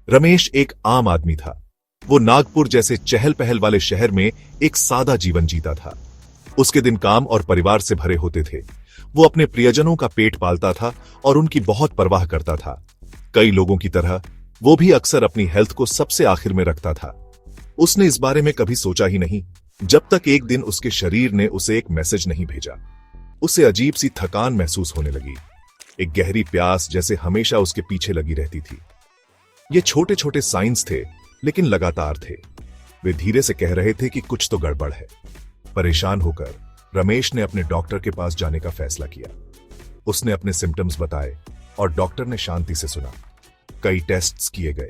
रमेश एक आम आदमी था। वो नागपुर जैसे चहल पहल वाले शहर में एक सादा जीवन जीता था। उसके दिन काम और परिवार से भरे होते थे। वो अपने प्रियजनों का पेट पालता था और उनकी बहुत परवाह करता था। कई लोगों की तरह वो भी अक्सर अपनी हेल्थ को सबसे आखिर में रखता था। उसने इस बारे में कभी सोचा ही नहीं, जब तक एक दिन उसके शरीर ने उसे एक मैसेज नहीं भेजा। उसे अजीब सी थकान महसूस होने लगी। एक गहरी प्यास जैसे हमेशा उसके पीछे लगी रहती थी। ये छोटे छोटे साइंस थे, लेकिन लगातार थे। वे धीरे से कह रहे थे कि कुछ तो गड़बड़ है। परेशान होकर रमेश ने अपने डॉक्टर के पास जाने का फैसला किया। उसने अपने सिम्टम्स बताए और डॉक्टर ने शांति से सुना। कई टेस्ट्स किए गए,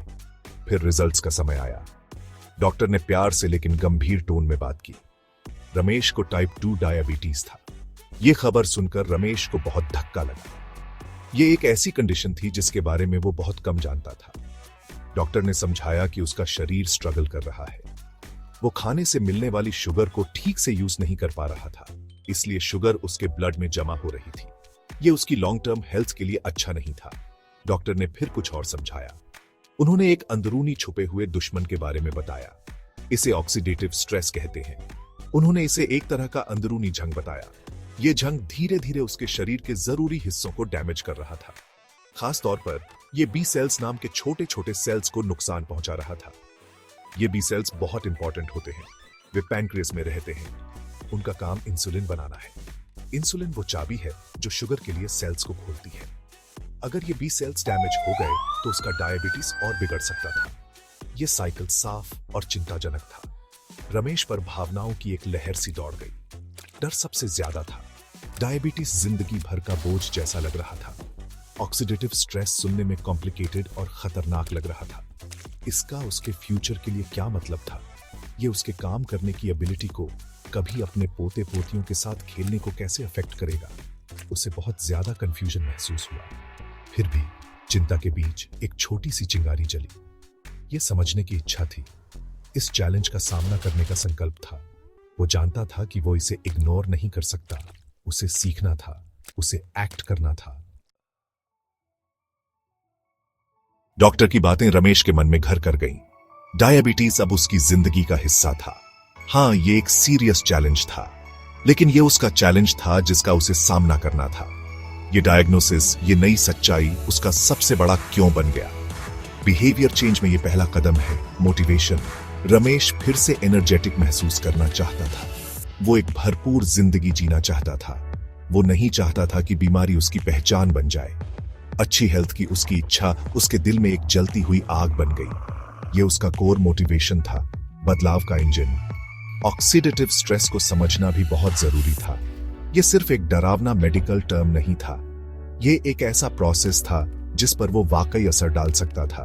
फिर रिजल्ट्स का समय आया। डॉक्टर ने प्यार से लेकिन गंभीर टोन में बात की। रमेश को टाइप 2 डायबिटीज था। यह खबर सुनकर रमेश को बहुत धक्का लगा। यह एक ऐसी कंडीशन थी जिसके बारे में वो बहुत कम जानता था। डॉक्टर ने समझाया कि उसका शरीर स्ट्रगल कर रहा है। वो खाने से मिलने वाली शुगर को ठीक से यूज नहीं कर पा रहा था, इसलिए शुगर उसके ब्लड में जमा हो रही थी। ये उसकी लॉन्ग टर्म हेल्थ के लिए अच्छा नहीं था। डॉक्टर ने फिर कुछ और समझाया। उन्होंने एक अंदरूनी छुपे हुए दुश्मन के बारे में बताया। इसे ऑक्सीडेटिव स्ट्रेस कहते हैं। उन्होंने इसे एक तरह का अंदरूनी जंग बताया। यह जंग धीरे धीरे उसके शरीर के जरूरी हिस्सों को डैमेज कर रहा था। खास तौर पर ये बी सेल्स नाम के छोटे छोटे सेल्स को नुकसान पहुंचा रहा था। ये बी सेल्स बहुत इंपॉर्टेंट होते हैं। वे पैनक्रियास में रहते हैं। उनका काम इंसुलिन बनाना है। इंसुलिन वो चाबी है जो शुगर के लिए सेल्स को खोलती है। अगर ये बी सेल्स डैमेज हो गए तो उसका डायबिटीज और बिगड़ सकता था। यह साइकिल साफ और चिंताजनक था। रमेश पर भावनाओं की एक लहर सी दौड़ गई। डर सबसे ज्यादा था। डायबिटीज जिंदगी भर का बोझ जैसा लग रहा था। ऑक्सीडेटिव स्ट्रेस सुनने में कॉम्प्लिकेटेड और खतरनाक लग रहा था। इसका उसके फ्यूचर के लिए क्या मतलब था? ये उसके काम करने की एबिलिटी को, कभी अपने पोते पोतियों के साथ खेलने को कैसे अफेक्ट करेगा? उसे बहुत ज्यादा कंफ्यूजन महसूस हुआ। फिर भी चिंता के बीच एक छोटी सी चिंगारी जली। ये समझने की इच्छा थी। इस चैलेंज का सामना करने का संकल्प था। वो जानता था कि वो इसे इग्नोर नहीं कर सकता। उसे सीखना था, उसे एक्ट करना था। डॉक्टर की बातें रमेश के मन में घर कर गईं। डायबिटीज अब उसकी जिंदगी का हिस्सा था। हां, ये एक सीरियस चैलेंज था, लेकिन ये उसका चैलेंज था जिसका उसे सामना करना था। ये डायग्नोसिस, ये नई सच्चाई उसका सबसे बड़ा क्यों बन गया। बिहेवियर चेंज में ये पहला कदम है, मोटिवेशन। रमेश फिर से एनर्जेटिक महसूस करना चाहता था। वो एक भरपूर जिंदगी जीना चाहता था। वो नहीं चाहता था कि बीमारी उसकी पहचान बन जाए। अच्छी हेल्थ की उसकी इच्छा उसके दिल में एक जलती हुई आग बन गई। यह उसका कोर मोटिवेशन था, बदलाव का इंजन। ऑक्सीडेटिव स्ट्रेस को समझना भी बहुत जरूरी था। यह सिर्फ एक डरावना मेडिकल टर्म नहीं था। यह एक ऐसा प्रोसेस था जिस पर वो वाकई असर डाल सकता था।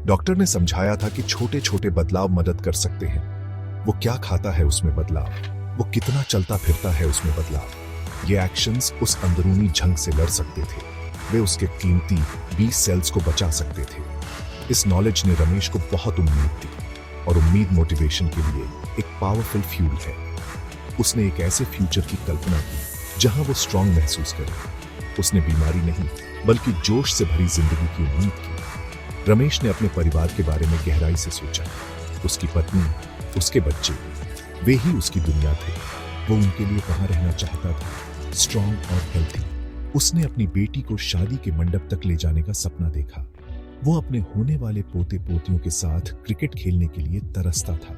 डॉक्टर ने समझाया था कि छोटे छोटे बदलाव मदद कर सकते हैं। वो क्या खाता है उसमें बदलाव, वो कितना चलता फिरता है उसमें बदलाव। ये एक्शंस उस अंदरूनी जंग से लड़ सकते थे। वे उसके कीमती बी सेल्स को बचा सकते थे। इस नॉलेज ने रमेश को बहुत उम्मीद दी, और उम्मीद मोटिवेशन के लिए एक पावरफुल फ्यूल है। उसने एक ऐसे फ्यूचर की कल्पना की जहां वो स्ट्रांग महसूस करे। उसने बीमारी नहीं, बल्कि जोश से भरी जिंदगी की उम्मीद की। रमेश ने अपने परिवार के बारे में गहराई से सोचा। उसकी पत्नी, उसके बच्चे, वे ही उसकी दुनिया थे। वो उनके लिए कहां रहना चाहता था, स्ट्रांग और हेल्थी। उसने अपनी बेटी को शादी के मंडप तक ले जाने का सपना देखा। वो अपने होने वाले पोते पोतियों के साथ क्रिकेट खेलने के लिए तरसता था।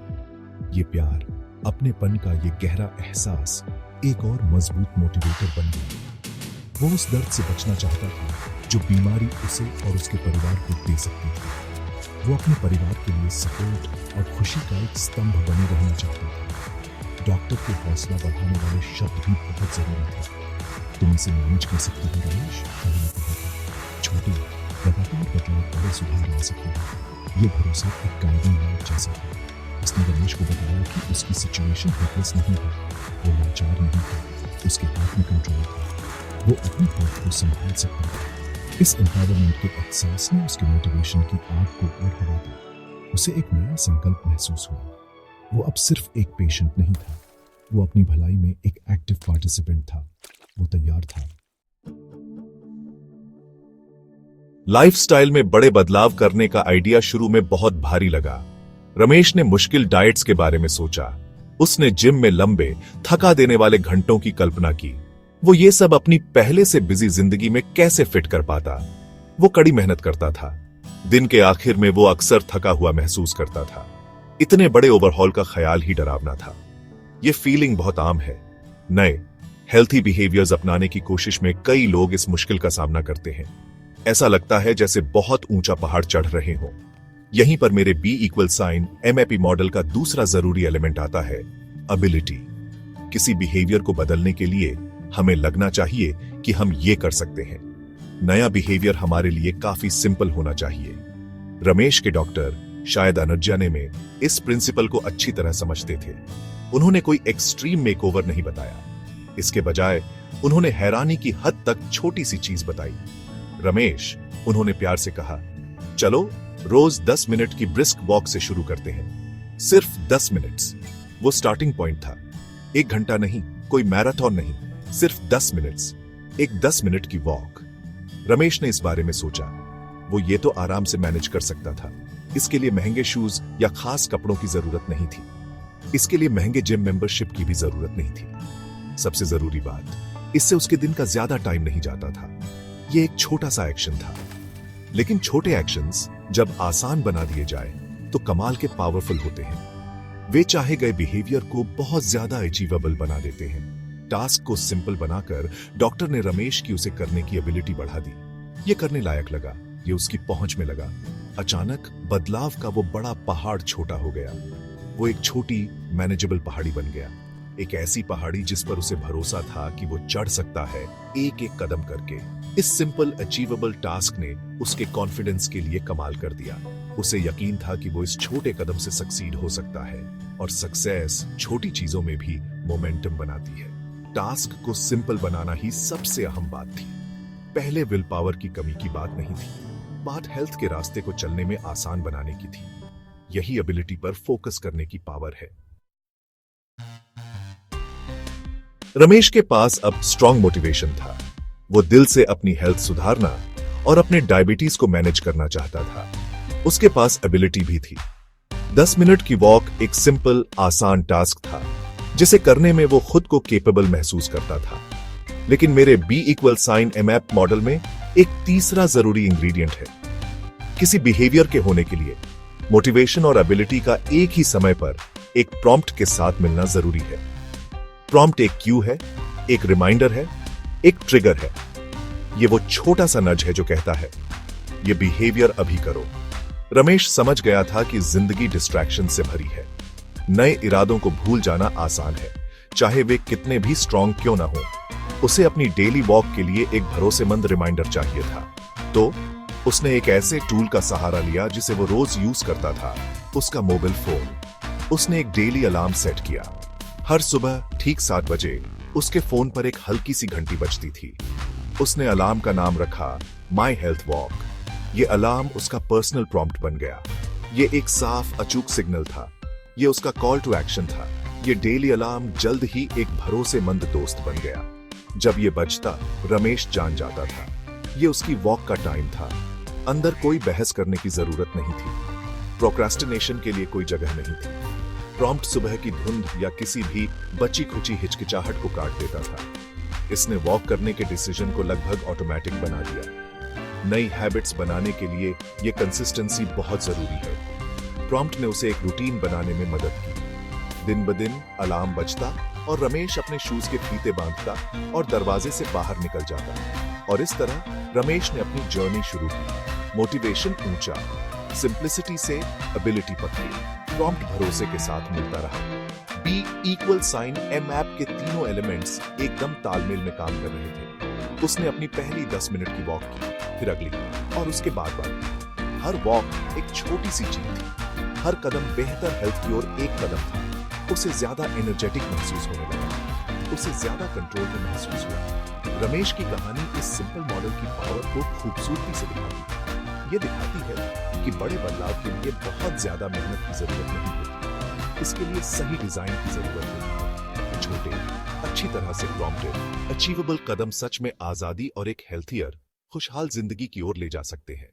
ये प्यार, अपनेपन का ये गहरा एहसास एक और मजबूत मोटिवेटर बन गया। वो उस दर्द से बचना चाहता था जो बीमारी उसे और उसके परिवार को दे सकती थी। वो अपने परिवार के लिए सपोर्ट और खुशी का एक स्तंभ बने रहना चाहता था। डॉक्टर के हौसला बढ़ाने वाले शब्द भी बहुत जरूरी थे। तुम इसे मैनेज कर सकते हो रमेश, उन्होंने कहा था। छोटे लगातार बदलाव बड़े सुधार ला सकते हैं। ये भरोसा एक गाइडिंग लाइट जैसा था। उसने रमेश को बताया कि उसकी सिचुएशन हेल्पलेस नहीं है। वो लाचार नहीं था, उसके हाथ में कंट्रोल था। वो अपनी हेल्थ को संभाल सकता था। इस एम्पावरमेंट के एहसास ने उसके मोटिवेशन की आग को और हवा दी। उसे एक नया संकल्प महसूस हुआ। वो अब सिर्फ एक पेशेंट नहीं था, वो अपनी भलाई में एक एक्टिव पार्टिसिपेंट था। वो तैयार था। लाइफस्टाइल में बड़े बदलाव करने का आइडिया शुरू में बहुत भारी लगा। रमेश ने मुश्किल डाइट्स के बारे में सोचा। उसने जिम में लंबे, थका देने वाले घंटों की कल्पना की। वो ये सब अपनी पहले से बिजी जिंदगी में कैसे फिट कर पाता। वो कड़ी मेहनत करता था। दिन के आखिर में वो अक्सर थका हुआ महसूस करता था। इतने बड़े ओवरहॉल का ख्याल ही डरावना था। ये फीलिंग बहुत आम है। नए हेल्थी बिहेवियर्स अपनाने की कोशिश में कई लोग इस मुश्किल का सामना करते हैं। ऐसा लगता है जैसे बहुत ऊंचा पहाड़ चढ़ रहे हों। यहीं पर मेरे B=साइन MAP मॉडल का दूसरा जरूरी एलिमेंट आता है, एबिलिटी। किसी बिहेवियर को बदलने के लिए हमें लगना चाहिए कि हम ये कर सकते हैं। नया बिहेवियर हमारे लिए काफी सिंपल होना चाहिए। रमेश के डॉक्टर शायद अनजाने में इस प्रिंसिपल को अच्छी तरह समझते थे। उन्होंने कोई एक्सट्रीम मेकओवर नहीं बताया। इसके बजाय उन्होंने हैरानी की हद तक छोटी सी चीज बताई। रमेश, उन्होंने प्यार से कहा, चलो रोज 10 मिनट की ब्रिस्क वॉक से शुरू करते हैं। सिर्फ 10 मिनट्स। वो स्टार्टिंग पॉइंट था। 1 घंटा नहीं, कोई मैराथन नहीं, सिर्फ 10 मिनट्स। एक 10 मिनट की वॉक। रमेश ने इस बारे में सोचा। वो ये तो आराम से मैनेज कर सकता था। इसके लिए महंगे शूज या खास कपड़ों की जरूरत नहीं थी। इसके लिए महंगे जिम मेंबरशिप की भी जरूरत नहीं थी। सबसे जरूरी बात, इससे उसके दिन का ज्यादा टाइम नहीं जाता था। ये एक छोटा सा एक्शन था। लेकिन छोटे एक्शंस जब आसान बना दिए जाए तो कमाल के पावरफुल होते हैं। वे चाहे गए बिहेवियर को बहुत ज्यादा अचीवेबल बना देते हैं। टास्क को सिंपल बनाकर डॉक्टर ने रमेश की उसे करने की एबिलिटी बढ़ा दी। ये करने लायक लगा, ये उसकी पहुंच में लगा। अचानक बदलाव का वो बड़ा पहाड़ छोटा हो गया। वो एक छोटी मैनेजेबल पहाड़ी बन गया। एक ऐसी पहाड़ी जिस पर उसे भरोसा था कि वो चढ़ सकता है, एक एक कदम करके। इस सिंपल अचीवेबल टास्क ने उसके कॉन्फिडेंस के लिए कमाल कर दिया। उसे यकीन था कि वो इस छोटे कदम से सक्सीड हो सकता है, और सक्सेस छोटी चीजों में भी मोमेंटम बनाती है। टास्क को सिंपल बनाना ही सबसे अहम बात थी। पहले विल पावर की कमी की बात नहीं थी। बात हेल्थ के रास्ते को चलने में आसान बनाने की थी। यही एबिलिटी पर फोकस करने की पावर है। रमेश के पास अब स्ट्रॉन्ग मोटिवेशन था। वो दिल से अपनी हेल्थ सुधारना और अपने डायबिटीज को मैनेज करना चाहता था। उसके पास एबिलिटी भी थी। 10 मिनट की वॉक एक सिंपल, आसान टास्क था जिसे करने में वो खुद को केपेबल महसूस करता था। लेकिन मेरे B=साइन MAP मॉडल में एक तीसरा जरूरी इंग्रेडिएंट है। किसी बिहेवियर के होने के लिए मोटिवेशन और एबिलिटी का एक ही समय पर एक प्रॉम्प्ट के साथ मिलना जरूरी है। प्रॉम्प्ट एक क्यू है, एक रिमाइंडर है, एक ट्रिगर है। ये वो छोटा सा नज है जो कहता है, ये बिहेवियर अभी करो। रमेश समझ गया था कि जिंदगी डिस्ट्रैक्शन से भरी है। नए इरादों को भूल जाना आसान है, चाहे वे कितने भी स्ट्रॉन्ग क्यों ना हो। उसे अपनी डेली वॉक के लिए एक भरोसेमंद रिमाइंडर चाहिए था। तो उसने एक ऐसे टूल का सहारा लिया जिसे वो रोज यूज करता था, उसका मोबाइल फोन। उसने एक डेली अलार्म सेट किया। हर सुबह ठीक 7 बजे उसके फोन पर एक हल्की सी घंटी बजती थी। उसने अलार्म का नाम रखा माई हेल्थ वॉक। ये अलार्म उसका पर्सनल प्रॉम्प्ट बन गया। ये एक साफ, अचूक सिग्नल था। ये उसका कॉल टू एक्शन था। ये डेली अलार्म जल्द ही एक भरोसेमंद दोस्त बन गया। जब ये बजता, रमेश जान जाता था ये उसकी वॉक का टाइम था। अंदर कोई बहस करने की जरूरत नहीं थी। प्रोक्रास्टिनेशन के लिए कोई जगह नहीं थी। प्रॉम्प्ट सुबह की धुंध या किसी भी बची खुची हिचकिचाहट को काट देता था। इसने वॉक करने के डिसीजन को लगभग ऑटोमेटिक बना दिया। नई हैबिट्स बनाने के लिए यह कंसिस्टेंसी बहुत जरूरी है। प्रॉम्प्ट ने उसे एक रूटीन बनाने में मदद की। दिन ब दिन अलार्म बजता और रमेश अपने शूज के फीते बांधता और दरवाजे से बाहर निकल जाता। और इस तरह रमेश ने अपनी जर्नी शुरू की। मोटिवेशन ऊंचा, सिंप्लिसिटी से एबिलिटी पक्की, प्रॉम्प्ट भरोसे के साथ मिलता रहा। B=साइन MAP के तीनों एलिमेंट्स एकदम तालमेल में काम कर रहे थे। उसने अपनी पहली 10 मिनट की वॉक की, फिर अगली, और उसके बाद हर वॉक एक छोटी सी जीत थी। हर कदम बेहतर हेल्थ की ओर एक कदम था। उसे ज्यादा एनर्जेटिक महसूस होने लगा। उसे ज्यादा कंट्रोल में महसूस हुआ। रमेश की कहानी इस सिंपल मॉडल की पावर को खूबसूरती से दिखाती है। ये दिखाती है कि बड़े बदलाव के लिए बहुत ज्यादा मेहनत की जरूरत नहीं होती। इसके लिए सही डिजाइन की जरूरत होती है। छोटे, अच्छी तरह से प्रॉम्प्टेड, अचीवेबल कदम सच में आजादी और एक हेल्थियर, खुशहाल जिंदगी की ओर ले जा सकते हैं।